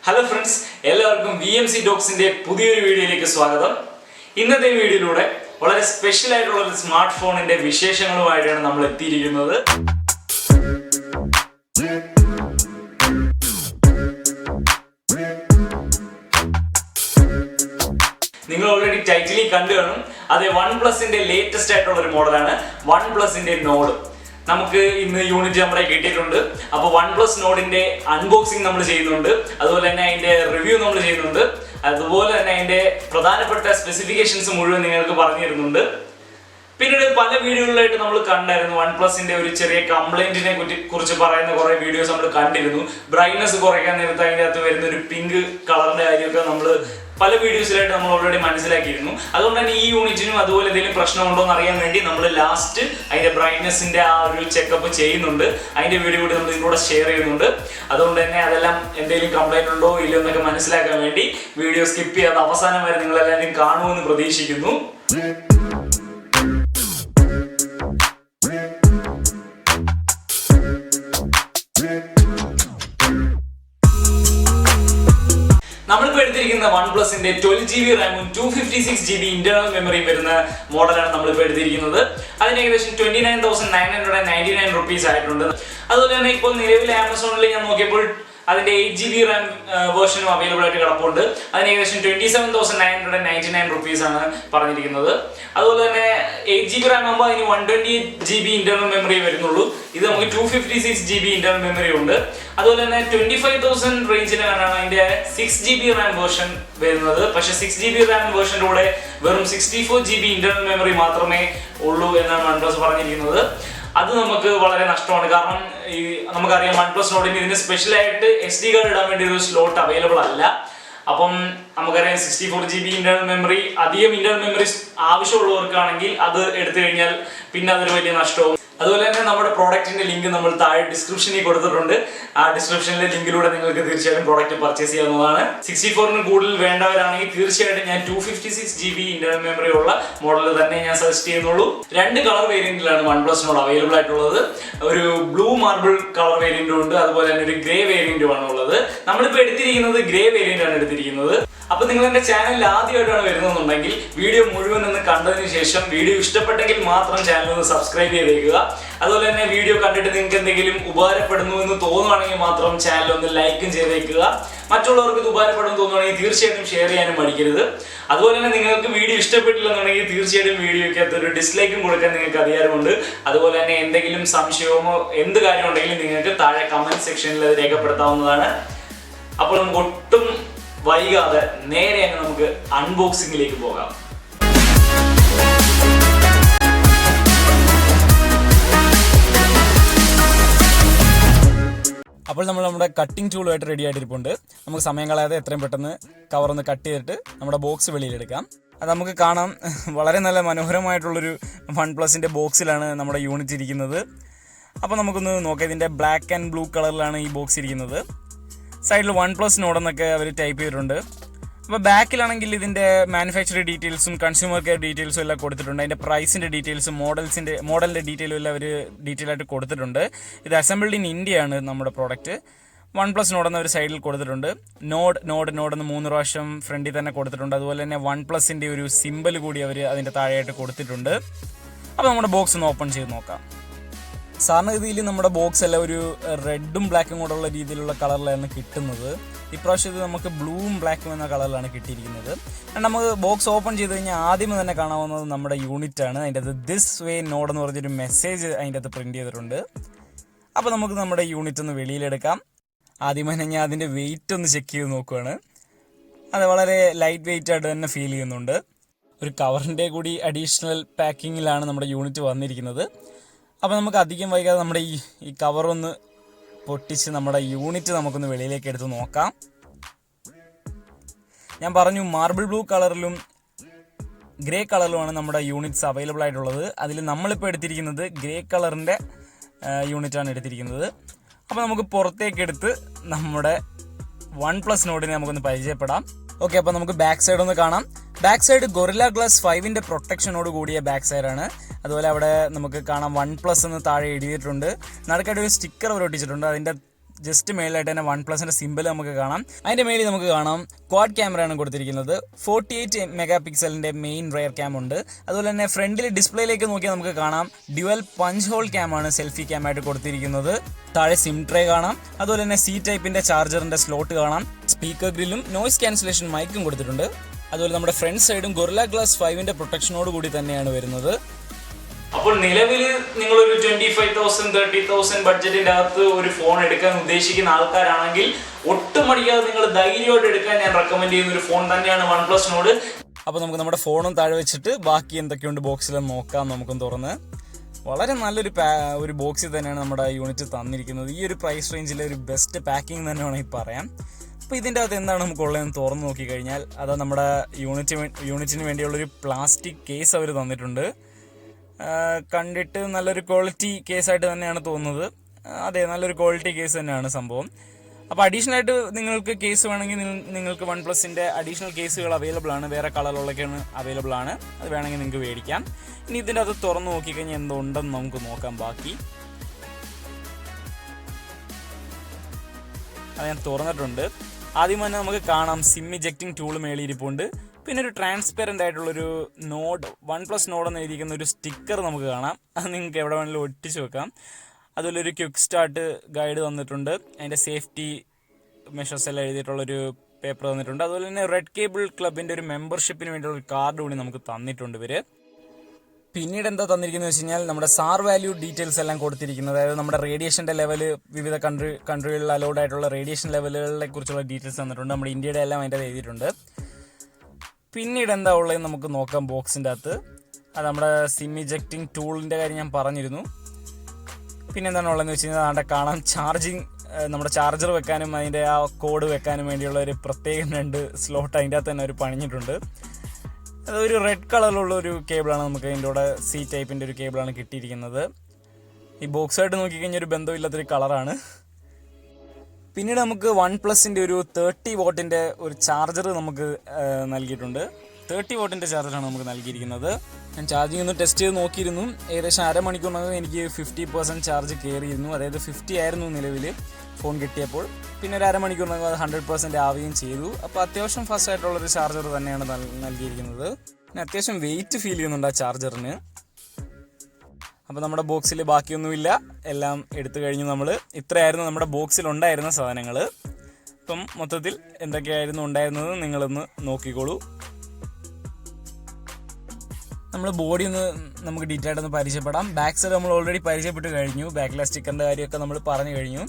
Hello friends, എല്ലാവർക്കും VMC Docsന്റെ പുതിയൊരു വീഡിയോയിലേക്ക് സ്വാഗതം. ഇന്നത്തെ വീഡിയോയിലൂടെ വളരെ സ്പെഷ്യൽ ആയിട്ടുള്ള ഒരു സ്മാർട്ട് ഫോണിന്റെ വിശേഷങ്ങളുമായിട്ടാണ് നമ്മൾ എത്തിയിരിക്കുന്നത്. നിങ്ങൾ ഓൾറെഡി ടൈറ്റിലിൽ കണ്ടു കാണും. അത് OnePlusന്റെ ലേറ്റസ്റ്റ് ആയിട്ടുള്ള ഒരു മോഡലാണ് OnePlusന്റെ നോഡ്. നമുക്ക് ഇന്ന് യൂണിറ്റ് നമ്മുടെ കിട്ടിയിട്ടുണ്ട്. അപ്പോൾ OnePlus നോഡിന്റെ അൺബോക്സിംഗ് നമ്മൾ ചെയ്യുന്നുണ്ട്, അതുപോലെ തന്നെ അതിന്റെ റിവ്യൂ നമ്മൾ ചെയ്യുന്നുണ്ട്, അതുപോലെ തന്നെ അതിന്റെ പ്രധാനപ്പെട്ട സ്പെസിഫിക്കേഷൻസ് മുഴുവൻ നിങ്ങൾക്ക് പറഞ്ഞു തരുന്നുണ്ട്. പിന്നീട് പല വീഡിയോകളിലായിട്ട് നമ്മൾ കണ്ടായിരുന്നു OnePlusന്റെ ഒരു ചെറിയ കംപ്ലൈന്റിനെ കുറിച്ച് പറയുന്ന കുറെ വീഡിയോസ് നമ്മൾ കണ്ടിരുന്നു. ബ്രൈറ്റ്നസ് കുറയ്ക്കാൻ നേരത്ത് അതിൻ്റെ അകത്ത് വരുന്ന ഒരു പിങ്ക് കളറിന്റെ കാര്യമൊക്കെ നമ്മൾ പല വീഡിയോസിലായിട്ട് നമ്മൾ ഓൾറെഡി മനസ്സിലാക്കിയിരുന്നു. അതുകൊണ്ട് തന്നെ ഈ യൂണിറ്റിനും അതുപോലെ എന്തെങ്കിലും പ്രശ്നമുണ്ടോ എന്ന് അറിയാൻ വേണ്ടി നമ്മൾ ലാസ്റ്റ് അതിന്റെ ബ്രൈറ്റ്നസിന്റെ ആ ഒരു ചെക്കപ്പ് ചെയ്യുന്നുണ്ട്. അതിന്റെ വീഡിയോ കൂടി നമ്മൾ ഇതിലൂടെ ഷെയർ ചെയ്യുന്നുണ്ട്. അതുകൊണ്ട് തന്നെ അതെല്ലാം എന്തെങ്കിലും കംപ്ലൈന്റ് ഉണ്ടോ ഇല്ലയോ എന്നൊക്കെ മനസ്സിലാക്കാൻ വേണ്ടി വീഡിയോ സ്കിപ്പ് ചെയ്യാതെ അവസാനം വരെ നിങ്ങൾ എല്ലാവരും കാണുമെന്ന് പ്രതീക്ഷിക്കുന്നു. നമ്മളിപ്പോൾ എടുത്തിരിക്കുന്ന OnePlusന്റെ 12GB റാമും 256GB ഇന്റർണൽ മെമ്മറിയും വരുന്ന മോഡലാണ് നമ്മളിപ്പോൾ എടുത്തിരിക്കുന്നത്. അതിന് ഏകദേശം 29,999 rupees ആയിട്ടുണ്ട്. അതുപോലെ തന്നെ ഇപ്പോൾ നിലവിൽ ആമസോണിൽ ഞാൻ നോക്കിയപ്പോൾ അതിന്റെ 8GB റാം വേർഷനും അവൈലബിൾ ആയിട്ട് കിടപ്പുണ്ട്. അതിന് ഏകദേശം 27,999 rupees ആണ് പറഞ്ഞിരിക്കുന്നത്. അതുപോലെ തന്നെ 8GB റാം ആകുമ്പോൾ അതിന് 128GB ഇന്റർണൽ മെമ്മറി വരുന്നുള്ളൂ. ഇത് നമുക്ക് 256GB ഇന്റർണൽ മെമ്മറി ഉണ്ട്. അതുപോലെ തന്നെ 25,000 റേഞ്ചിലാണ് അതിന്റെ 6GB റാം വേർഷൻ വരുന്നത്. പക്ഷെ 6GB റാം വേർഷന്റെ കൂടെ വെറും 64GB ഇന്റർണൽ മെമ്മറി മാത്രമേ ഉള്ളൂ എന്നാണ് OnePlus പറഞ്ഞിരിക്കുന്നത്. അത് നമുക്ക് വളരെ നഷ്ടമാണ്. കാരണം നമുക്കറിയാം OnePlus നോഡിന് ഇതിന് സ്പെഷ്യലായിട്ട് SD കാർഡ് ഇടാൻ വേണ്ടി ഒരു സ്ലോട്ട് അവൈലബിൾ അല്ല. അപ്പം നമുക്കറിയാം 64GB ഇന്റർണൽ മെമ്മറി, അധികം ഇന്റർണൽ മെമ്മറി ആവശ്യമുള്ളവർക്കാണെങ്കിൽ അത് എടുത്തു കഴിഞ്ഞാൽ പിന്നെ അതൊരു വലിയ നഷ്ടവും. അതുപോലെ തന്നെ നമ്മുടെ പ്രോഡക്റ്റിന്റെ ലിങ്ക് നമ്മൾ താഴെ ഡിസ്ക്രിപ്ഷനിൽ കൊടുത്തിട്ടുണ്ട്. ആ ഡിസ്ക്രിപ്ഷനിലെ ലിങ്കിലൂടെ നിങ്ങൾക്ക് തീർച്ചയായിട്ടും പ്രോഡക്റ്റ് പർച്ചേസ് ചെയ്യാവുന്നതാണ്. 64ന് കൂടുതൽ വേണ്ടവരാണെങ്കിൽ തീർച്ചയായിട്ടും ഞാൻ 256GB ഇന്റർണൽ മെമ്മറി ഉള്ള മോഡൽ തന്നെ ഞാൻ സജസ്റ്റ് ചെയ്യുന്നുള്ളൂ. രണ്ട് കളർ വേരിയന്റിലാണ് OnePlus നോഡ് അവൈലബിൾ ആയിട്ടുള്ളത്. ഒരു ബ്ലൂ മാർബിൾ കളർ വേരിയന്റും ഉണ്ട്, അതുപോലെ തന്നെ ഒരു ഗ്രേ വേരിയന്റും ആണ് ഉള്ളത്. നമ്മളിപ്പോൾ എടുത്തിരിക്കുന്നത് ഗ്രേ വേരിയന്റ് ആണ് എടുത്തിരിക്കുന്നത്. അപ്പൊ നിങ്ങൾ എന്റെ ചാനൽ ആദ്യമായിട്ടാണ് വരുന്നതെന്നുണ്ടെങ്കിൽ വീഡിയോ മുഴുവൻ ഒന്ന് കണ്ടതിന് ശേഷം വീഡിയോ ഇഷ്ടപ്പെട്ടെങ്കിൽ മാത്രം ചാനൽ ഒന്ന് സബ്സ്ക്രൈബ് ചെയ്തേക്കുക. അതുപോലെ തന്നെ വീഡിയോ കണ്ടിട്ട് നിങ്ങൾക്ക് എന്തെങ്കിലും ഉപകാരപ്പെടുന്നു എന്ന് തോന്നുവാണെങ്കിൽ മാത്രം ചാനൽ ഒന്ന് ലൈക്കും ചെയ്തേക്കുക. മറ്റുള്ളവർക്ക് ഇത് ഉപകാരപ്പെടുന്നു തോന്നുവാണെങ്കിൽ തീർച്ചയായിട്ടും ഷെയർ ചെയ്യാനും മടിക്കരുത്. അതുപോലെ തന്നെ നിങ്ങൾക്ക് വീഡിയോ ഇഷ്ടപ്പെട്ടില്ലെന്നുണ്ടെങ്കിൽ തീർച്ചയായിട്ടും വീഡിയോയ്ക്കകത്ത് ഒരു ഡിസ്ലൈക്കും കൊടുക്കാൻ നിങ്ങൾക്ക് അധികാരമുണ്ട്. അതുപോലെ തന്നെ എന്തെങ്കിലും സംശയമോ എന്ത് കാര്യം ഉണ്ടെങ്കിലും നിങ്ങൾക്ക് താഴെ കമന്റ് സെക്ഷനിൽ അത് രേഖപ്പെടുത്താവുന്നതാണ്. അപ്പോൾ നമുക്ക് ഒട്ടും വൈകാതെ നേരെ തന്നെ നമുക്ക് അൺബോക്സിംഗിലേക്ക് പോകാം. അപ്പോൾ നമ്മൾ നമ്മുടെ കട്ടിംഗ് ടൂളുമായിട്ട് റെഡി ആയിട്ടിരിപ്പുണ്ട്. നമുക്ക് സമയം കളയാതെ എത്രയും പെട്ടെന്ന് കവറൊന്ന് കട്ട് ചെയ്തിട്ട് നമ്മുടെ ബോക്സ് വെളിയിലെടുക്കാം. അത് നമുക്ക് കാണാം, വളരെ നല്ല മനോഹരമായിട്ടുള്ളൊരു OnePlusന്റെ ബോക്സിലാണ് നമ്മുടെ യൂണിറ്റ് ഇരിക്കുന്നത്. അപ്പോൾ നമുക്കൊന്ന് നോക്കാം. ഇതിൻ്റെ ബ്ലാക്ക് ആൻഡ് ബ്ലൂ കളറിലാണ് ഈ ബോക്സ് ഇരിക്കുന്നത്. സൈഡിൽ OnePlus നോഡെന്നൊക്കെ അവർ ടൈപ്പ് ചെയ്തിട്ടുണ്ട്. അപ്പോൾ ബാക്കിലാണെങ്കിൽ ഇതിൻ്റെ മാനുഫാക്ചറിംഗ് ഡീറ്റെയിൽസും കൺസ്യൂമർ കെയർ ഡീറ്റെയിൽസും എല്ലാം കൊടുത്തിട്ടുണ്ട്. അതിൻ്റെ പ്രൈസിൻ്റെ ഡീറ്റെയിൽസും മോഡലിൻ്റെ ഡീറ്റെയിലും എല്ലാം അവർ ഡീറ്റെയിൽ ആയിട്ട് കൊടുത്തിട്ടുണ്ട്. ഇത് അസംബിൾഡ് ഇൻ ഇന്ത്യയാണ് നമ്മുടെ പ്രോഡക്റ്റ്. OnePlus നോഡെന്ന ഒരു സൈഡിൽ കൊടുത്തിട്ടുണ്ട്. നോഡ് എന്ന് 3 പ്രാവശ്യം ഫ്രണ്ടിൽ തന്നെ കൊടുത്തിട്ടുണ്ട്. അതുപോലെ തന്നെ OnePlusന്റെ ഒരു സിമ്പിൾ കൂടി അവർ അതിൻ്റെ താഴെയായിട്ട് കൊടുത്തിട്ടുണ്ട്. അപ്പോൾ നമ്മുടെ ബോക്സ് ഒന്ന് ഓപ്പൺ ചെയ്ത് നോക്കാം. സാധാരണഗതിയിൽ നമ്മുടെ ബോക്സ് എല്ലാം ഒരു റെഡും ബ്ലാക്കും കൂടെ ഉള്ള രീതിയിലുള്ള കളറിലാണ് കിട്ടുന്നത്. ഇപ്രാവശ്യം ഇത് നമുക്ക് ബ്ലൂവും ബ്ലാക്കും എന്ന കളറിലാണ് കിട്ടിയിരിക്കുന്നത്. നമുക്ക് ബോക്സ് ഓപ്പൺ ചെയ്ത് കഴിഞ്ഞാൽ ആദ്യമേ തന്നെ കാണാവുന്നത് നമ്മുടെ യൂണിറ്റാണ്. അതിൻ്റെ അത് ദിസ് വേ നോഡ് എന്ന് പറഞ്ഞൊരു മെസ്സേജ് അതിൻ്റെ അകത്ത് പ്രിൻറ്റ് ചെയ്തിട്ടുണ്ട്. അപ്പോൾ നമുക്ക് നമ്മുടെ യൂണിറ്റ് ഒന്ന് വെളിയിലെടുക്കാം. ആദ്യമേ ഞാൻ അതിൻ്റെ വെയിറ്റ് ഒന്ന് ചെക്ക് ചെയ്ത് നോക്കുകയാണ്. അത് വളരെ ലൈറ്റ് വെയിറ്റ് ആയിട്ട് തന്നെ ഫീൽ ചെയ്യുന്നുണ്ട്. ഒരു കവറിൻ്റെ കൂടി അഡീഷണൽ പാക്കിങ്ങിലാണ് നമ്മുടെ യൂണിറ്റ് വന്നിരിക്കുന്നത്. അപ്പോൾ നമുക്ക് അധികം വൈകാതെ നമ്മുടെ ഈ കവറൊന്ന് പൊട്ടിച്ച് നമ്മുടെ യൂണിറ്റ് നമുക്കൊന്ന് വെളിയിലേക്ക് എടുത്ത് നോക്കാം. ഞാൻ പറഞ്ഞു മാർബിൾ ബ്ലൂ കളറിലും ഗ്രേ കളറിലുമാണ് നമ്മുടെ യൂണിറ്റ്സ് അവൈലബിൾ ആയിട്ടുള്ളത്. അതിൽ നമ്മളിപ്പോൾ എടുത്തിരിക്കുന്നത് ഗ്രേ കളറിൻ്റെ യൂണിറ്റാണ് എടുത്തിരിക്കുന്നത്. അപ്പോൾ നമുക്ക് പുറത്തേക്ക് എടുത്ത് നമ്മുടെ OnePlus നോഡിനെ നമുക്കൊന്ന് പരിചയപ്പെടാം. ഓക്കെ, അപ്പോൾ നമുക്ക് ബാക്ക് സൈഡ് ഒന്ന് കാണാം. ബാക്ക് സൈഡ് ഗൊറില്ല ഗ്ലാസ് 5ന്റെ പ്രൊട്ടക്ഷനോട് കൂടിയ ബാക്ക് സൈഡാണ്. അതുപോലെ അവിടെ നമുക്ക് കാണാം OnePlus എന്ന് താഴെ എഴുതിയിട്ടുണ്ട്. നടുക്കായിട്ട് ഒരു സ്റ്റിക്കർ അവർ ഒട്ടിച്ചിട്ടുണ്ട്. അതിൻ്റെ ജസ്റ്റ് മേളിലായിട്ട് തന്നെ വൺ പ്ലസിന്റെ സിമ്പിൾ നമുക്ക് കാണാം. അതിന്റെ മേളിൽ നമുക്ക് കാണാം ക്വാഡ് ക്യാമറയാണ് കൊടുത്തിരിക്കുന്നത്. 48 മെഗാ പിക്സലിന്റെ മെയിൻ റെയർ ക്യാം ഉണ്ട്. അതുപോലെ തന്നെ ഫ്രണ്ടിൽ ഡിസ്പ്ലേയിലേക്ക് നോക്കിയാൽ നമുക്ക് കാണാം ഡ്യുവൽ പഞ്ച് ഹോൾ ക്യാമാണ് സെൽഫി ക്യാം ആയിട്ട് കൊടുത്തിരിക്കുന്നത്. താഴെ സിം ട്രേ കാണാം. അതുപോലെ തന്നെ സി ടൈപ്പിന്റെ ചാർജറിന്റെ സ്ലോട്ട് കാണാം. സ്പീക്കർ ഗ്രില്ലും നോയ്സ് ക്യാൻസലേഷൻ മൈക്കും കൊടുത്തിട്ടുണ്ട്. അതുപോലെ നമ്മുടെ ഫ്രണ്ട് സൈഡും ഗൊറില്ല ഗ്ലാസ് 5ന്റെ പ്രൊട്ടക്ഷനോട് കൂടി തന്നെയാണ് വരുന്നത്. അപ്പോൾ നിലവിൽ നിങ്ങളൊരു 25,000 30,000 ബഡ്ജറ്റിന്റെ അകത്ത് ഒരു ഫോൺ എടുക്കാൻ ഉദ്ദേശിക്കുന്ന ആൾക്കാരാണെങ്കിൽ ഒട്ടും മടിക്കാതെ നിങ്ങൾ ധൈര്യമായിട്ട് എടുക്കാൻ ഞാൻ റെക്കമെൻഡ് ചെയ്യുന്ന ഒരു ഫോൺ തന്നെയാണ് വൺ പ്ലസ് നോഡ്. അപ്പോൾ നമുക്ക് നമ്മുടെ ഫോണും താഴെ വെച്ചിട്ട് ബാക്കി എന്തൊക്കെയുണ്ട് ബോക്സിൽ നോക്കാം. നമുക്കും തുറന്ന് വളരെ നല്ലൊരു ഒരു ബോക്സിൽ തന്നെയാണ് നമ്മുടെ യൂണിറ്റ് തന്നിരിക്കുന്നത്. ഈ ഒരു പ്രൈസ് റേഞ്ചിലെ ഒരു ബെസ്റ്റ് പാക്കിംഗ് തന്നെ വേണമെങ്കിൽ പറയാം. അപ്പോൾ ഇതിൻ്റെ അകത്ത് എന്താണ് നമുക്കുള്ളതെന്ന് തുറന്ന് നോക്കിക്കഴിഞ്ഞാൽ അത് നമ്മുടെ യൂണിറ്റിന് വേണ്ടിയുള്ളൊരു പ്ലാസ്റ്റിക് കേസ് അവർ തന്നിട്ടുണ്ട്. കണ്ടിട്ട് നല്ലൊരു ക്വാളിറ്റി കേസായിട്ട് തന്നെയാണ് തോന്നുന്നത്. അതെ, നല്ലൊരു ക്വാളിറ്റി കേസ് തന്നെയാണ് സംഭവം. അപ്പോൾ അഡീഷണൽ ആയിട്ട് നിങ്ങൾക്ക് കേസ് വേണമെങ്കിൽ നിങ്ങൾക്ക് വൺ പ്ലസിൻ്റെ അഡീഷണൽ കേസുകൾ അവൈലബിൾ ആണ്. വേറെ കളറിലൊക്കെയാണ് അവൈലബിൾ ആണ്. അത് വേണമെങ്കിൽ നിങ്ങൾക്ക് മേടിക്കാം. ഇനി ഇതിൻ്റെ അത് തുറന്ന് നോക്കിക്കഴിഞ്ഞാൽ എന്തുണ്ടെന്ന് നമുക്ക് നോക്കാം. ബാക്കി അത് ഞാൻ തുറന്നിട്ടുണ്ട്. ആദ്യം തന്നെ നമുക്ക് കാണാം സിം ഇജക്റ്റിംഗ് ടൂൾ മേളിയിരിപ്പുണ്ട്. പിന്നെ ഒരു ട്രാൻസ്പെറൻ്റ് ആയിട്ടുള്ളൊരു നോഡ് വൺ പ്ലസ് നോഡ് എന്ന് എഴുതിയിരിക്കുന്ന ഒരു സ്റ്റിക്കർ നമുക്ക് കാണാം. അത് നിങ്ങൾക്ക് എവിടെ വേണമെങ്കിലും ഒട്ടിച്ച് വെക്കാം. അതുപോലെ ഒരു ക്വിക്ക് സ്റ്റാർട്ട് ഗൈഡ് തന്നിട്ടുണ്ട്. അതിൻ്റെ സേഫ്റ്റി മെഷേഴ്സ് എല്ലാം എഴുതിയിട്ടുള്ളൊരു പേപ്പർ തന്നിട്ടുണ്ട്. അതുപോലെ തന്നെ റെഡ് കേബിൾ ക്ലബിൻ്റെ ഒരു മെമ്പർഷിപ്പിന് വേണ്ടിയുള്ള ഒരു കാർഡ് കൂടി നമുക്ക് തന്നിട്ടുണ്ട് ഇവർ. പിന്നീട് എന്താ തന്നിരിക്കുന്നത് വെച്ച് കഴിഞ്ഞാൽ നമ്മുടെ സാർ വാല്യൂ ഡീറ്റെയിൽസ് എല്ലാം കൊടുത്തിരിക്കുന്നത്. അതായത് നമ്മുടെ റേഡിയേഷൻ്റെ ലെവല്, വിവിധ കൺട്രികളിൽ അലൗഡ് ആയിട്ടുള്ള റേഡിയേഷൻ ലെവലുകളെ കുറിച്ചുള്ള ഡീറ്റെയിൽസ് തന്നിട്ടുണ്ട്. നമ്മുടെ ഇന്ത്യയുടെ എല്ലാം അതിൻ്റെ എഴുതിയിട്ടുണ്ട്. പിന്നീട് എന്താ ഉള്ളതെന്ന് നമുക്ക് നോക്കാം ബോക്സിൻ്റെ അകത്ത്. അത് നമ്മുടെ സിം ഇജക്റ്റിംഗ് ടൂളിൻ്റെ കാര്യം ഞാൻ പറഞ്ഞിരുന്നു. പിന്നെ എന്താണ് ഉള്ളതെന്ന് വെച്ച് കഴിഞ്ഞാൽ അവിടെ കാണാം നമ്മുടെ ചാർജർ വെക്കാനും അതിൻ്റെ ആ കോഡ് വെക്കാനും വേണ്ടിയുള്ള ഒരു പ്രത്യേകം 2 സ്ലോട്ട് അതിൻ്റെ അകത്ത് തന്നെ ഒരു പണിഞ്ഞിട്ടുണ്ട്. അതൊരു റെഡ് കളറിലുള്ള ഒരു കേബിളാണ്. നമുക്ക് അതിൻ്റെ കൂടെ സി ടൈപ്പിൻ്റെ ഒരു കേബിളാണ് കിട്ടിയിരിക്കുന്നത്. ഈ ബോക്സായിട്ട് നോക്കിക്കഴിഞ്ഞാൽ ഒരു ബന്ധമില്ലാത്തൊരു കളറാണ്. പിന്നീട് നമുക്ക് വൺ പ്ലസിൻ്റെ ഒരു 30 വാട്ടിൻ്റെ ഒരു ചാർജർ നമുക്ക് നൽകിയിട്ടുണ്ട്. 30 വാട്ടിൻ്റെ ചാർജറാണ് നമുക്ക് നൽകിയിരിക്കുന്നത്. ഞാൻ ചാർജിങ് ഒന്ന് ടെസ്റ്റ് ചെയ്ത് നോക്കിയിരുന്നു. ഏകദേശം അരമണിക്കൂറിനകം എനിക്ക് 50% ചാർജ് കയറിയിരുന്നു. അതായത് 50 ആയിരുന്നു നിലവിൽ ഫോൺ കിട്ടിയപ്പോൾ. പിന്നെ ഒരു അരമണിക്കൂറിനകം അത് 100% ആവുകയും ചെയ്തു. അപ്പോൾ അത്യാവശ്യം ഫാസ്റ്റ് ആയിട്ടുള്ളൊരു ചാർജർ തന്നെയാണ് നൽകിയിരിക്കുന്നത്. പിന്നെ അത്യാവശ്യം വെയിറ്റ് ഫീൽ ചെയ്യുന്നുണ്ട് ആ ചാർജറിന്. അപ്പോൾ നമ്മുടെ ബോക്സിൽ ബാക്കിയൊന്നുമില്ല, എല്ലാം എടുത്തു കഴിഞ്ഞു. ഇത്രയായിരുന്നു നമ്മുടെ ബോക്സിൽ ഉണ്ടായിരുന്ന സാധനങ്ങൾ. അപ്പം മൊത്തത്തിൽ എന്തൊക്കെയായിരുന്നു ഉണ്ടായിരുന്നത് നിങ്ങളൊന്ന് നോക്കിക്കോളൂ. നമ്മൾ ബോഡി നമുക്ക് ഡീറ്റെയിൽ ആയിട്ടൊന്ന് പരിചയപ്പെടാം. ബാക്ക് സൈഡ് നമ്മൾ ഓൾറെഡി പരിചയപ്പെട്ട് കഴിഞ്ഞു. ബാക്കിലെ സ്റ്റിക്കറിൻ്റെ കാര്യമൊക്കെ നമ്മൾ പറഞ്ഞു കഴിഞ്ഞു.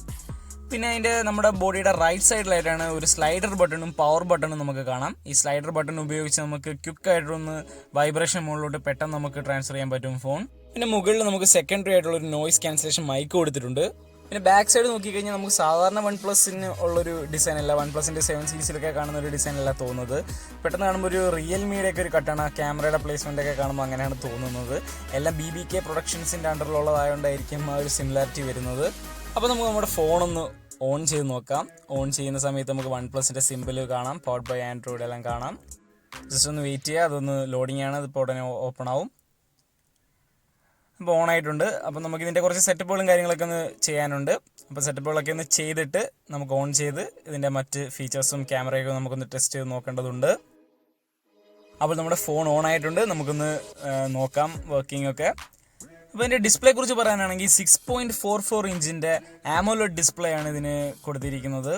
പിന്നെ നമ്മുടെ ബോഡിയുടെ റൈറ്റ് സൈഡിലായിട്ടാണ് ഒരു സ്ലൈഡർ ബട്ടണും പവർ ബട്ടണും നമുക്ക് കാണാം. ഈ സ്ലൈഡർ ബട്ടൺ ഉപയോഗിച്ച് നമുക്ക് ക്വിക്കായിട്ടൊന്ന് വൈബ്രേഷൻ മോഡിലോട്ട് പെട്ടെന്ന് നമുക്ക് ട്രാൻസ്ഫർ ചെയ്യാൻ പറ്റും ഫോൺ. പിന്നെ മുകളിൽ നമുക്ക് സെക്കൻഡറി ആയിട്ടുള്ള ഒരു നോയ്സ് ക്യാൻസലേഷൻ മൈക്ക് കൊടുത്തിട്ടുണ്ട്. പിന്നെ ബാക്ക് സൈഡ് നോക്കിക്കഴിഞ്ഞാൽ നമുക്ക് സാധാരണ വൺ പ്ലസിന് ഉള്ളൊരു ഡിസൈൻ അല്ല, വൺ പ്ലസിൻ്റെ 7 സീരീസിലൊക്കെ കാണുന്ന ഒരു ഡിസൈൻ അല്ല തോന്നുന്നത്. പെട്ടെന്ന് കാണുമ്പോൾ ഒരു റിയൽമിയുടെ ഒക്കെ ഒരു കട്ടാണ്. ക്യാമറയുടെ പ്ലേസ്മെൻ്റ് ഒക്കെ കാണുമ്പോൾ അങ്ങനെയാണ് തോന്നുന്നത്. എല്ലാം BBK പ്രൊഡക്ഷൻസിൻ്റെ അണ്ടറിലുള്ളതായതുകൊണ്ടായിരിക്കും ആ ഒരു സിമിലാരിറ്റി വരുന്നത്. അപ്പോൾ നമുക്ക് നമ്മുടെ ഫോണൊന്ന് ഓൺ ചെയ്ത് നോക്കാം. ഓൺ ചെയ്യുന്ന സമയത്ത് നമുക്ക് വൺ പ്ലസിൻ്റെ സിമ്പിൾ കാണാം. പവർഡ് ബൈ ആൻഡ്രോയിഡ് എല്ലാം കാണാം. ജസ്റ്റ് ഒന്ന് വെയിറ്റ് ചെയ്യുക, അതൊന്ന് ലോഡിങ് ആണ്. അതിപ്പോൾ ഉടനെ ഓപ്പൺ ആവും. അപ്പോൾ ഓൺ ആയിട്ടുണ്ട്. അപ്പോൾ നമുക്കിതിൻ്റെ കുറച്ച് സെറ്റപ്പുകളും കാര്യങ്ങളൊക്കെ ഒന്ന് ചെയ്യാനുണ്ട്. അപ്പോൾ സെറ്റപ്പുകളൊക്കെ ഒന്ന് ചെയ്തിട്ട് നമുക്ക് ഓൺ ചെയ്ത് ഇതിൻ്റെ മറ്റ് ഫീച്ചേഴ്സും ക്യാമറയൊക്കെ നമുക്കൊന്ന് ടെസ്റ്റ് ചെയ്ത് നോക്കേണ്ടതുണ്ട്. അപ്പോൾ നമ്മുടെ ഫോൺ ഓൺ ആയിട്ടുണ്ട്. നമുക്കൊന്ന് നോക്കാം വർക്കിംഗ് ഒക്കെ. അപ്പോൾ ഇതിൻ്റെ ഡിസ്പ്ലേ കുറിച്ച് പറയാനാണെങ്കിൽ 6.44 ഇഞ്ചിൻ്റെ ആമോലെഡ് ഡിസ്പ്ലേ ആണ് ഇതിന് കൊടുത്തിരിക്കുന്നത്.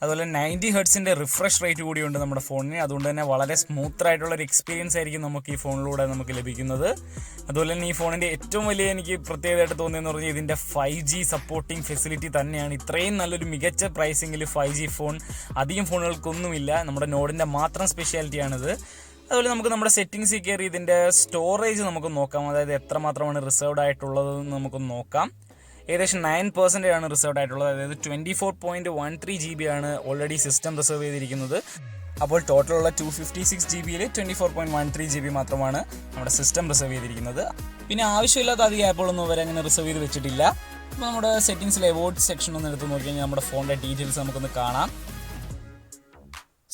അതുപോലെ 90 ഹെർട്സിൻ്റെ റിഫ്രഷ് റേറ്റ് കൂടിയുണ്ട് നമ്മുടെ ഫോണിന്. അതുകൊണ്ട് തന്നെ വളരെ സ്മൂത്തായിട്ടുള്ളൊരു എക്സ്പീരിയൻസ് ആയിരിക്കും നമുക്ക് ഈ ഫോണിലൂടെ നമുക്ക് ലഭിക്കുന്നത്. അതുപോലെ തന്നെ ഈ ഫോണിൻ്റെ ഏറ്റവും വലിയ എനിക്ക് പ്രത്യേകതയായിട്ട് തോന്നിയെന്ന് പറഞ്ഞാൽ ഇതിൻ്റെ 5G സപ്പോർട്ടിങ് ഫെസിലിറ്റി തന്നെയാണ്. ഇത്രയും നല്ലൊരു മികച്ച പ്രൈസിങ്ങിൽ 5G ഫോൺ അധികം ഫോണുകൾക്കൊന്നുമില്ല. നമ്മുടെ നോഡിൻ്റെ മാത്രം സ്പെഷ്യാലിറ്റിയാണിത്. അതുപോലെ നമുക്ക് നമ്മുടെ സെറ്റിങ്സിൽ കയറി ഇതിൻ്റെ സ്റ്റോറേജ് നമുക്ക് നോക്കാം. അതായത് എത്രമാത്രമാണ് റിസർവ്ഡ് ആയിട്ടുള്ളതെന്ന് നമുക്ക് നോക്കാം. ഏകദേശം 9% ആണ് റിസർവ്ഡ് ആയിട്ടുള്ളത്. അതായത് 24.13 GB ആണ് ഓൾറെഡി സിസ്റ്റം റിസർവ് ചെയ്തിരിക്കുന്നത്. അപ്പോൾ ടോട്ടലുള്ള 256 GB 24.13 GB മാത്രമാണ് നമ്മുടെ സിസ്റ്റം റിസർവ് ചെയ്തിരിക്കുന്നത്. പിന്നെ ആവശ്യമില്ലാത്ത അധികം ആപ്പുകളൊന്നും വരെ അങ്ങനെ റിസർവ് ചെയ്ത് വെച്ചിട്ടില്ല. അപ്പോൾ നമ്മുടെ സെറ്റിങ്സിലെ എവോർഡ് സെക്ഷൻ ഒന്ന് എടുത്ത് നോക്കി കഴിഞ്ഞാൽ നമ്മുടെ ഫോണിൻ്റെ ഡീറ്റെയിൽസ് നമുക്കൊന്ന് കാണാം.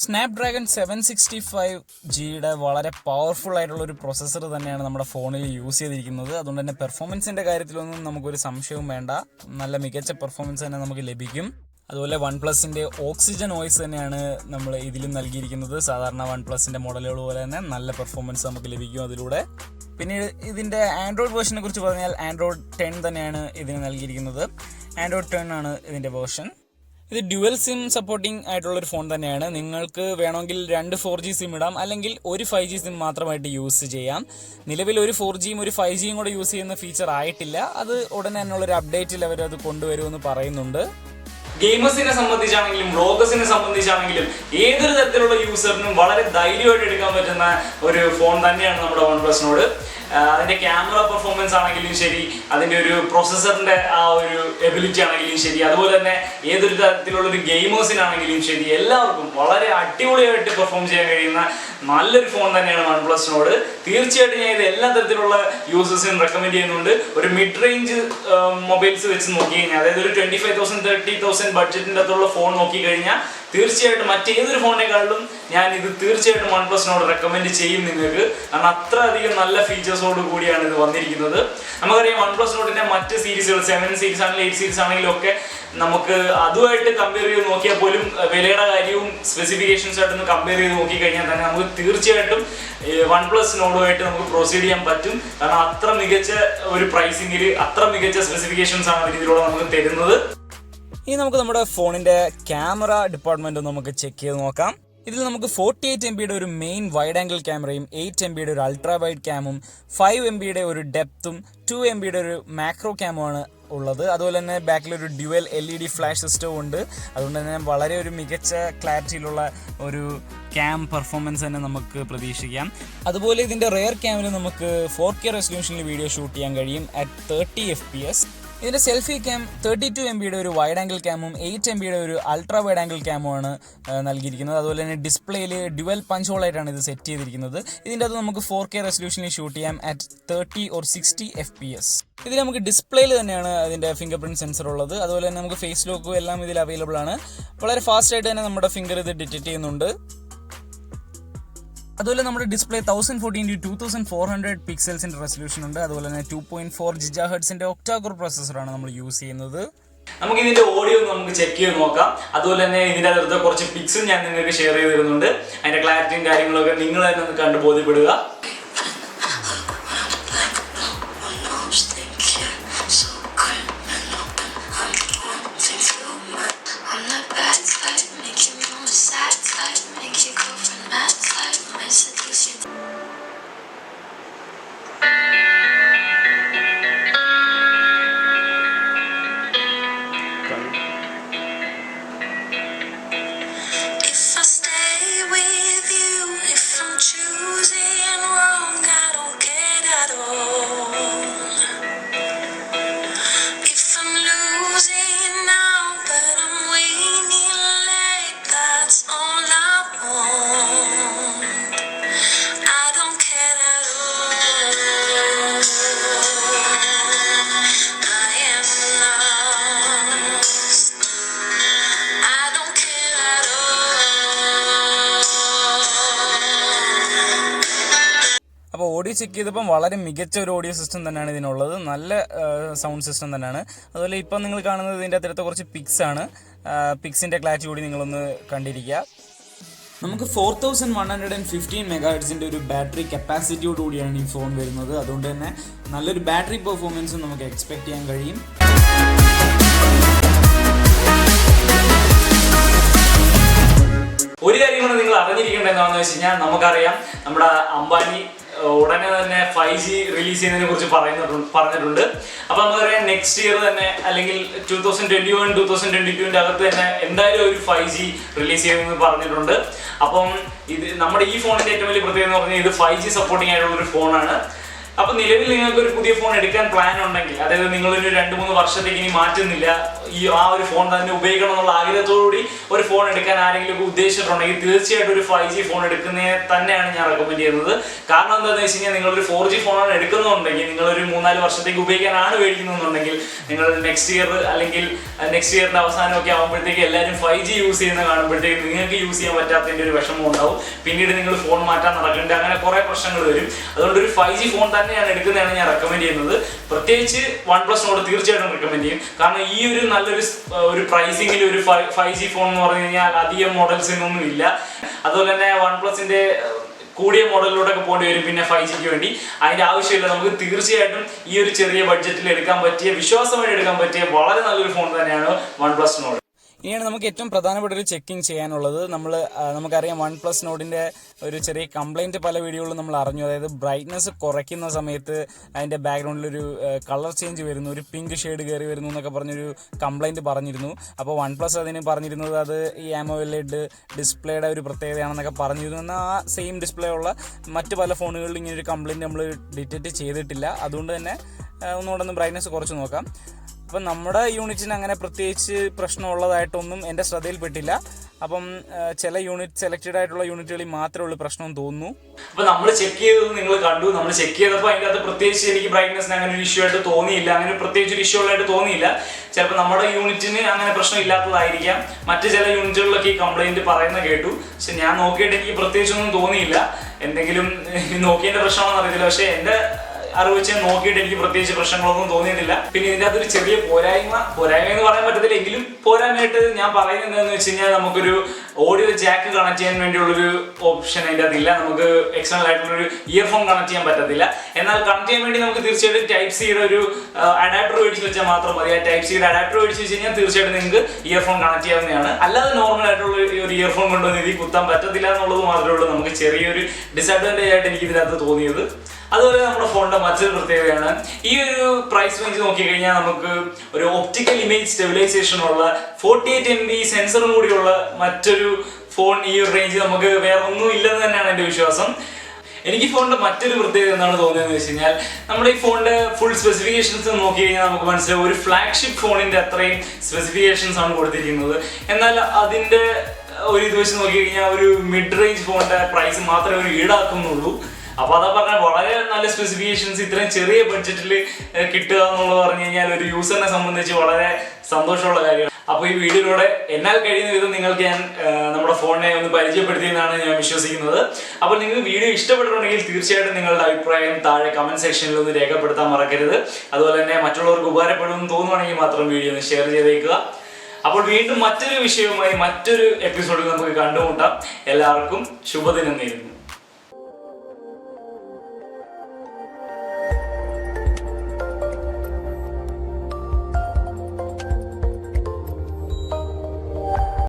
സ്നാപ്ഡ്രാഗൺ 765Gയുടെ വളരെ പവർഫുൾ ആയിട്ടുള്ള ഒരു പ്രൊസസ്സർ തന്നെയാണ് നമ്മുടെ ഫോണിൽ യൂസ് ചെയ്തിരിക്കുന്നത്. അതുകൊണ്ട് തന്നെ പെർഫോമൻസിൻ്റെ കാര്യത്തിലൊന്നും നമുക്കൊരു സംശയവും വേണ്ട. നല്ല മികച്ച പെർഫോമൻസ് തന്നെ നമുക്ക് ലഭിക്കും. അതുപോലെ വൺപ്ലസിൻ്റെ ഓക്സിജൻ വോയിസ് തന്നെയാണ് നമ്മൾ ഇതിലും നൽകിയിരിക്കുന്നത്. സാധാരണ വൺപ്ലസിൻ്റെ മോഡലുകൾ പോലെ തന്നെ നല്ല പെർഫോമൻസ് നമുക്ക് ലഭിക്കും അതിലൂടെ. പിന്നീട് ഇതിൻ്റെ ആൻഡ്രോയിഡ് വേർഷനെ കുറിച്ച് പറഞ്ഞാൽ ആൻഡ്രോയിഡ് 10 തന്നെയാണ് ഇതിന് നൽകിയിരിക്കുന്നത്. ആൻഡ്രോയിഡ് 10 ആണ് ഇതിൻ്റെ വേർഷൻ. ഇത് ഡ്യുവൽ സിം സപ്പോർട്ടിംഗ് ആയിട്ടുള്ളൊരു ഫോൺ തന്നെയാണ്. നിങ്ങൾക്ക് വേണമെങ്കിൽ 2 4G സിം ഇടാം, അല്ലെങ്കിൽ ഒരു 5G സിം മാത്രമായിട്ട് യൂസ് ചെയ്യാം. നിലവിൽ ഒരു 4Gയും ഒരു 5Gയും കൂടെ യൂസ് ചെയ്യുന്ന ഫീച്ചർ ആയിട്ടില്ല. അത് ഉടനെ തന്നെയുള്ളൊരു അപ്ഡേറ്റിൽ അവരത് കൊണ്ടുവരുമെന്ന് പറയുന്നുണ്ട്. ഗെയിമേഴ്സിനെ സംബന്ധിച്ചാണെങ്കിലും വ്ളോഗേഴ്സിനെ സംബന്ധിച്ചാണെങ്കിലും ഏതൊരു തരത്തിലുള്ള യൂസറിനും വളരെ ധൈര്യമായിട്ട് എടുക്കാൻ പറ്റുന്ന ഒരു ഫോൺ തന്നെയാണ് നമ്മുടെ വൺപ്ലസിനോട്. അതിൻ്റെ ക്യാമറ പെർഫോമൻസ് ആണെങ്കിലും ശരി, അതിൻ്റെ ഒരു പ്രൊസസ്സറിൻ്റെ ആ ഒരു എബിലിറ്റി ആണെങ്കിലും ശരി, അതുപോലെ തന്നെ ഏതൊരു തരത്തിലുള്ളൊരു ഗെയിമേഴ്സിനാണെങ്കിലും ശരി, എല്ലാവർക്കും വളരെ അടിപൊളിയായിട്ട് പെർഫോം ചെയ്യാൻ കഴിയുന്ന നല്ലൊരു ഫോൺ തന്നെയാണ് വൺപ്ലസിനോട്. തീർച്ചയായിട്ടും ഞാൻ ഇത് എല്ലാ തരത്തിലുള്ള യൂസേഴ്സിനും റെക്കമെൻഡ് ചെയ്യുന്നുണ്ട്. ഒരു മിഡ് റേഞ്ച് മൊബൈൽസ് വെച്ച് നോക്കി കഴിഞ്ഞാൽ, അതായത് ഒരു 25,000 30,000 ബഡ്ജറ്റിൻ്റെ അകത്തുള്ള ഫോൺ നോക്കിക്കഴിഞ്ഞാൽ തീർച്ചയായിട്ടും മറ്റേതൊരു ഫോണിനെക്കാളും ഞാൻ ഇത് തീർച്ചയായിട്ടും വൺപ്ലസിനോട് റെക്കമെൻഡ് ചെയ്യും നിങ്ങൾക്ക്. കാരണം അത്ര അധികം നല്ല ഫീച്ചേഴ്സോട് കൂടിയാണ് ഇത് വന്നിരിക്കുന്നത്. നമുക്കറിയാം വൺപ്ലസിനോടിൻ്റെ മറ്റ് സീരീസുകൾ 7 സീരീസ് ആണെങ്കിലും 8 സീരീസ് ആണെങ്കിലും ഒക്കെ നമുക്ക് അതുമായിട്ട് കമ്പയർ ചെയ്ത് നോക്കിയാൽ പോലും വിലയുടെ കാര്യവും സ്പെസിഫിക്കേഷൻസായിട്ടൊന്ന് കമ്പയർ ചെയ്ത് നോക്കിക്കഴിഞ്ഞാൽ തന്നെ നമുക്ക് തീർച്ചയായിട്ടും വൺപ്ലസിനോടുമായിട്ട് നമുക്ക് പ്രൊസീഡ് ചെയ്യാൻ പറ്റും. കാരണം അത്ര മികച്ച ഒരു പ്രൈസിങ്ങിൽ അത്ര മികച്ച സ്പെസിഫിക്കേഷൻസ് ആണ് ഇതിലൂടെ നമുക്ക് തരുന്നത്. ഇനി നമുക്ക് നമ്മുടെ ഫോണിൻ്റെ ക്യാമറ ഡിപ്പാർട്ട്മെൻറ്റ് നമുക്ക് ചെക്ക് ചെയ്ത് നോക്കാം. ഇതിൽ നമുക്ക് 48 MB ഒരു മെയിൻ വൈഡ് ആംഗിൾ ക്യാമറയും 8 MB ഒരു അൾട്രാ വൈഡ് ക്യാമും 5 MB ഒരു ഡെപ്തും 2 MB ഒരു മാക്രോ ക്യാമുമാണ് ഉള്ളത്. അതുപോലെ തന്നെ ബാക്കിലൊരു ഡ്യുവൽ LED ഫ്ലാഷ് സിസ്റ്റവും ഉണ്ട്. അതുകൊണ്ട് തന്നെ വളരെ ഒരു മികച്ച ക്ലാരിറ്റിയിലുള്ള ഒരു ക്യാം പെർഫോമൻസ് തന്നെ നമുക്ക് പ്രതീക്ഷിക്കാം. അതുപോലെ ഇതിൻ്റെ റെയർ ക്യാമിൽ നമുക്ക് 4K റെസൊല്യൂഷനിൽ വീഡിയോ ഷൂട്ട് ചെയ്യാൻ കഴിയും അറ്റ് 30 FPS. ഇതിൻ്റെ സെൽഫി ക്യാം 32 MB ഒരു വൈഡ് ആംഗിൾ ക്യാമും 8 MB ഒരു അൾട്രാ വൈഡ് ആംഗിൾ ക്യാമുമാണ് നൽകിയിരിക്കുന്നത്. അതുപോലെ തന്നെ ഡിസ്പ്ലേയിൽ ഡ്യുവൽ പഞ്ച് ഹോളായിട്ടാണ് ഇത് സെറ്റ് ചെയ്തിരിക്കുന്നത്. ഇതിൻ്റെ അത് നമുക്ക് 4K റെസൊല്യൂഷനിൽ ഷൂട്ട് ചെയ്യാം അറ്റ് 30 or 60 FPS. ഇതിൽ നമുക്ക് ഡിസ്പ്ലേയിൽ തന്നെയാണ് അതിൻ്റെ ഫിംഗർ പ്രിൻറ്റ് സെൻസർ ഉള്ളത്. അതുപോലെ തന്നെ നമുക്ക് ഫേസ് ലോക്കും എല്ലാം ഇതിൽ അവൈലബിൾ ആണ്. വളരെ ഫാസ്റ്റായിട്ട് തന്നെ നമ്മുടെ ഫിംഗർ ഇത് ഡിറ്റക്ട് ചെയ്യുന്നുണ്ട്. അതുപോലെ നമ്മുടെ ഡിസ്പ്ലേ 1040x2400 പിക്സൽസിൻ്റെ റെസൊല്യൂഷൻ ഉണ്ട്. അതുപോലെ തന്നെ 2.4 GHz ഒക്ടാ-കോർ പ്രൊസസ്സറാണ് നമ്മൾ യൂസ് ചെയ്യുന്നത്. നമുക്ക് ഇതിന്റെ ഓഡിയോ നമുക്ക് ചെക്ക് ചെയ്ത് നോക്കാം. അതുപോലെ തന്നെ ഇതിന്റെ അകത്ത് കുറച്ച് പിക്സും ഞാൻ നിങ്ങൾക്ക് ഷെയർ ചെയ്ത് തരുന്നുണ്ട്. അതിന്റെ ക്ലാരിറ്റിയും കാര്യങ്ങളൊക്കെ നിങ്ങൾ തന്നെ ഒന്ന് കണ്ടു ബോധ്യപ്പെടുക. അപ്പോൾ ഓഡിയോ ചെക്ക് ചെയ്തപ്പം വളരെ മികച്ച ഒരു ഓഡിയോ സിസ്റ്റം തന്നെയാണ് ഇതിനുള്ളത്. നല്ല സൗണ്ട് സിസ്റ്റം തന്നെയാണ്. അതുപോലെ ഇപ്പം നിങ്ങൾ കാണുന്നത് ഇതിൻ്റെ അകത്ത് കുറച്ച് പിക്സ് ആണ്. പിക്സിൻ്റെ ക്ലാരിറ്റി കൂടി നിങ്ങളൊന്ന് കണ്ടിരിക്കുക. നമുക്ക് 4115 MHz ഒരു ബാറ്ററി കപ്പാസിറ്റിയോട് കൂടിയാണ് ഈ ഫോൺ വരുന്നത്. അതുകൊണ്ട് തന്നെ നല്ലൊരു ബാറ്ററി പെർഫോമൻസും നമുക്ക് എക്സ്പെക്ട് ചെയ്യാൻ കഴിയും. ഒരു കാര്യം കൂടെ നിങ്ങൾ അറിഞ്ഞിരിക്കേണ്ടത് എന്താണെന്ന് വെച്ച് കഴിഞ്ഞാൽ, നമുക്കറിയാം നമ്മുടെ അംബാനി ഉടനെ തന്നെ 5G റിലീസ് ചെയ്യുന്നതിനെ കുറിച്ച് പറഞ്ഞിട്ടുണ്ട്. അപ്പോൾ നമുക്കറിയാം നെക്സ്റ്റ് ഇയർ തന്നെ അല്ലെങ്കിൽ 2021-2022 അകത്ത് തന്നെ എന്തായാലും ഒരു 5G റിലീസ് ചെയ്യുമെന്ന് പറഞ്ഞിട്ടുണ്ട്. അപ്പം ഇത് നമ്മുടെ ഈ ഫോണിൻ്റെ ഏറ്റവും വലിയ പ്രത്യേകത എന്ന് പറഞ്ഞാൽ ഇത് 5G സപ്പോർട്ടിംഗ് ആയിട്ടുള്ളൊരു ഫോണാണ്. അപ്പോൾ നിലവിൽ നിങ്ങൾക്ക് ഒരു പുതിയ ഫോൺ എടുക്കാൻ പ്ലാൻ ഉണ്ടെങ്കിൽ, അതായത് നിങ്ങളൊരു 2-3 വർഷത്തേക്ക് ഇനി മാറ്റുന്നില്ല, ആ ഒരു ഫോൺ തന്നെ ഉപയോഗിക്കണം എന്നുള്ള ആഗ്രഹത്തോടുകൂടി ഒരു ഫോൺ എടുക്കാൻ ആരെങ്കിലും ഉദ്ദേശിച്ചിട്ടുണ്ടെങ്കിൽ തീർച്ചയായിട്ടും ഒരു 5G ഫോൺ എടുക്കുന്നതിനെ തന്നെയാണ് ഞാൻ റെക്കമെൻഡ് ചെയ്യുന്നത്. കാരണം എന്താണെന്ന് വെച്ച് കഴിഞ്ഞാൽ നിങ്ങളൊരു 4G ഫോണാണ് എടുക്കുന്നുണ്ടെങ്കിൽ, നിങ്ങളൊരു 3-4 വർഷത്തേക്ക് ഉപയോഗിക്കാനാണ് മേടിക്കുന്നുണ്ടെങ്കിൽ, നിങ്ങൾ നെക്സ്റ്റ് ഇയർ അല്ലെങ്കിൽ നെക്സ്റ്റ് ഇയറിന്റെ അവസാനമൊക്കെ ആകുമ്പോഴത്തേക്ക് എല്ലാവരും 5G യൂസ് ചെയ്യുന്ന കാണുമ്പോഴത്തേക്ക് നിങ്ങൾക്ക് യൂസ് ചെയ്യാൻ പറ്റാത്തതിൻ്റെ ഒരു വിഷമം ഉണ്ടാവും. പിന്നീട് നിങ്ങൾ ഫോൺ മാറ്റാൻ നടക്കേണ്ട അങ്ങനെ കുറേ പ്രശ്നങ്ങൾ വരും. അതുകൊണ്ട് ഒരു 5G ഫോൺ തന്നെയാണ് എടുക്കുന്നതാണ് ഞാൻ റെക്കമെൻഡ് ചെയ്യുന്നത്. പ്രത്യേകിച്ച് OnePlusനോട് തീർച്ചയായിട്ടും റെക്കമെൻഡ് ചെയ്യും. കാരണം ഈ ഒരു നല്ലൊരു പ്രൈസിങ്ങിൽ ഒരു 5G ഫോൺ എന്ന് പറഞ്ഞു കഴിഞ്ഞാൽ അധികം മോഡൽസിനൊന്നും ഇല്ല. അതുപോലെ തന്നെ OnePlusന്റെ കൂടിയ മോഡലിലൂടെയൊക്കെ പോകേണ്ടി വരും പിന്നെ 5Gക്ക് വേണ്ടി. അതിൻ്റെ ആവശ്യമില്ല. നമുക്ക് തീർച്ചയായിട്ടും ഈ ഒരു ചെറിയ ബഡ്ജറ്റിൽ എടുക്കാൻ പറ്റിയ, വിശ്വാസമായിട്ട് എടുക്കാൻ പറ്റിയ വളരെ നല്ലൊരു ഫോൺ തന്നെയാണ് OnePlusനോട്. ഇനിയാണ് നമുക്ക് ഏറ്റവും പ്രധാനപ്പെട്ട ഒരു ചെക്കിങ് ചെയ്യാനുള്ളത്. നമുക്കറിയാം OnePlus നോഡിൻ്റെ ഒരു ചെറിയ കംപ്ലൈൻറ്റ് പല വീഡിയോകളിലും നമ്മൾ അറിഞ്ഞു. അതായത് ബ്രൈറ്റ്നസ് കുറയ്ക്കുന്ന സമയത്ത് അതിൻ്റെ ബാക്ക്ഗ്രൗണ്ടിലൊരു കളർ ചേഞ്ച് വരുന്നു, ഒരു പിങ്ക് ഷെയ്ഡ് കയറി വരുന്നു എന്നൊക്കെ പറഞ്ഞൊരു കംപ്ലൈൻറ്റ് പറഞ്ഞിരുന്നു. അപ്പോൾ OnePlus അതിന് പറഞ്ഞിരുന്നത് അത് ഈ AMOLED ഡിസ്പ്ലേയുടെ ഒരു പ്രത്യേകതയാണെന്നൊക്കെ പറഞ്ഞിരുന്നു. എന്നാൽ ആ സെയിം ഡിസ്പ്ലേ ഉള്ള മറ്റ് പല ഫോണുകളിലും ഇങ്ങനൊരു കംപ്ലൈൻറ്റ് നമ്മൾ ഡിറ്റക്റ്റ് ചെയ്തിട്ടില്ല. അതുകൊണ്ട് തന്നെ ഒന്നുകൂടെ ബ്രൈറ്റ്നസ് കുറച്ച് നോക്കാം. അപ്പം നമ്മുടെ യൂണിറ്റിന് അങ്ങനെ പ്രത്യേകിച്ച് പ്രശ്നമുള്ളതായിട്ടൊന്നും എൻ്റെ ശ്രദ്ധയിൽപ്പെട്ടില്ല. അപ്പം ചില സെലക്റ്റഡ് ആയിട്ടുള്ള യൂണിറ്റുകളിൽ മാത്രമേ ഉള്ളൂ പ്രശ്നം തോന്നുന്നു. അപ്പോൾ നമ്മൾ ചെക്ക് ചെയ്തത് നിങ്ങൾ കണ്ടു. നമ്മൾ ചെക്ക് ചെയ്തപ്പോൾ അതിൻ്റെ അകത്ത് പ്രത്യേകിച്ച് എനിക്ക് ബ്രൈറ്റ്നസിന് അങ്ങനെ ഒരു ഇഷ്യൂ ആയിട്ട് തോന്നിയില്ല, അങ്ങനെ പ്രത്യേകിച്ച് ഒരു ഇഷ്യൂ ഉള്ളതായിട്ട് തോന്നിയില്ല. ചിലപ്പോൾ നമ്മുടെ യൂണിറ്റിന് അങ്ങനെ പ്രശ്നം ഇല്ലാത്തതായിരിക്കാം. മറ്റ് ചില യൂണിറ്റുകളിലൊക്കെ ഈ കംപ്ലൈൻറ്റ് പറയുന്നത് കേട്ടു. പക്ഷെ ഞാൻ നോക്കിയിട്ട് എനിക്ക് പ്രത്യേകിച്ചൊന്നും തോന്നിയില്ല. എന്തെങ്കിലും നോക്കിയതിൻ്റെ പ്രശ്നമാണെന്ന് അറിയത്തില്ല. പക്ഷേ എൻ്റെ അറിവ് വെച്ച് നോക്കിയിട്ട് എനിക്ക് പ്രത്യേകിച്ച് പ്രശ്നങ്ങളൊന്നും തോന്നിയിട്ടില്ല. പിന്നെ ഇതിൻ്റെ അകത്തൊരു ചെറിയ പോരായ്മ എന്ന് പറയാൻ പറ്റത്തില്ല, എങ്കിലും പോരായ്മയായിട്ട് ഞാൻ പറയുന്നത് എന്താണെന്ന് വെച്ച് കഴിഞ്ഞാൽ നമുക്കൊരു ഓഡിയോ ജാക്ക് കണക്ട് ചെയ്യാൻ വേണ്ടിയുള്ളൊരു ഓപ്ഷൻ അതിൻ്റെ അതില്ല. നമുക്ക് എക്സ്റ്റേണൽ ആയിട്ടുള്ളൊരു ഇയർഫോൺ കണക്ട് ചെയ്യാൻ പറ്റത്തില്ല. എന്നാൽ കണക്ട് ചെയ്യാൻ വേണ്ടി നമുക്ക് തീർച്ചയായിട്ടും ടൈപ്പ് സിയുടെ ഒരു അഡാപ്റ്റർ മേടിച്ച് വെച്ചാൽ മാത്രം മതി. ആ ടൈപ്പ് സിയുടെ അഡാപ്റ്റർ മേടിച്ച് വെച്ച് കഴിഞ്ഞാൽ തീർച്ചയായിട്ടും നിങ്ങൾക്ക് ഇയർഫോൺ കണക്ട് ചെയ്യാവുന്നതാണ്. അല്ലാതെ നോർമൽ ആയിട്ടുള്ള ഒരു ഇയർഫോൺ കൊണ്ടുവന്ന് ഇതിൽ കുത്താൻ പറ്റത്തില്ല എന്നുള്ളത് മാത്രമേ ഉള്ളൂ നമുക്ക് ചെറിയൊരു ഡിസഡ്വാൻറ്റേജ് ആയിട്ട് എനിക്ക് ഇതിനകത്ത് തോന്നിയത്. അതുപോലെ നമ്മുടെ ഫോണിന്റെ മറ്റൊരു പ്രത്യേകതയാണ് ഈ ഒരു പ്രൈസ് റേഞ്ച് നോക്കിക്കഴിഞ്ഞാൽ നമുക്ക് ഒരു ഒപ്റ്റിക്കൽ ഇമേജ് സ്റ്റെബിലൈസേഷൻ ഉള്ള 48 MB സെൻസറും കൂടിയുള്ള മറ്റൊരു ഫോൺ ഈ ഒരു റേഞ്ച് നമുക്ക് വേറെ ഒന്നും ഇല്ലെന്ന് തന്നെയാണ് എൻ്റെ വിശ്വാസം. എനിക്ക് ഫോണിന്റെ മറ്റൊരു പ്രത്യേകത എന്താണ് തോന്നിയതെന്ന് വെച്ച് കഴിഞ്ഞാൽ, നമ്മുടെ ഈ ഫോണിന്റെ ഫുൾ സ്പെസിഫിക്കേഷൻസ് നോക്കി കഴിഞ്ഞാൽ നമുക്ക് മനസ്സിലാവും ഒരു ഫ്ലാഗ്ഷിപ്പ് ഫോണിന്റെ അത്രയും സ്പെസിഫിക്കേഷൻസ് ആണ് കൊടുത്തിരിക്കുന്നത്. എന്നാൽ അതിന്റെ ഒരു ഇത് വെച്ച് നോക്കി കഴിഞ്ഞാൽ ഒരു മിഡ് റേഞ്ച് ഫോണിന്റെ പ്രൈസ് മാത്രമേ ഒരു ഈടാക്കുന്നുള്ളൂ. അപ്പോൾ അതാ പറഞ്ഞാൽ വളരെ നല്ല സ്പെസിഫിക്കേഷൻസ് ഇത്രയും ചെറിയ ബഡ്ജറ്റിൽ കിട്ടുക എന്നുള്ളത് പറഞ്ഞു കഴിഞ്ഞാൽ ഒരു യൂസറിനെ സംബന്ധിച്ച് വളരെ സന്തോഷമുള്ള കാര്യമാണ്. അപ്പോൾ ഈ വീഡിയോയിലൂടെ എന്നാൽ കഴിയുന്ന വിധം നിങ്ങൾക്ക് ഞാൻ നമ്മുടെ ഫോണിനെ ഒന്ന് പരിചയപ്പെടുത്തിയെന്നാണ് ഞാൻ വിശ്വസിക്കുന്നത്. അപ്പോൾ നിങ്ങൾക്ക് വീഡിയോ ഇഷ്ടപ്പെട്ടിട്ടുണ്ടെങ്കിൽ തീർച്ചയായിട്ടും നിങ്ങളുടെ അഭിപ്രായം താഴെ കമന്റ് സെക്ഷനിൽ ഒന്ന് രേഖപ്പെടുത്താൻ മറക്കരുത്. അതുപോലെ തന്നെ മറ്റുള്ളവർക്ക് ഉപകാരപ്പെടുമെന്ന് തോന്നുവാണെങ്കിൽ മാത്രം വീഡിയോ ഒന്ന് ഷെയർ ചെയ്തേക്കുക. അപ്പോൾ വീണ്ടും മറ്റൊരു വിഷയവുമായി മറ്റൊരു എപ്പിസോഡിൽ നമുക്ക് കണ്ടുമുട്ടാം. എല്ലാവർക്കും ശുഭദിനം നേരുന്നു.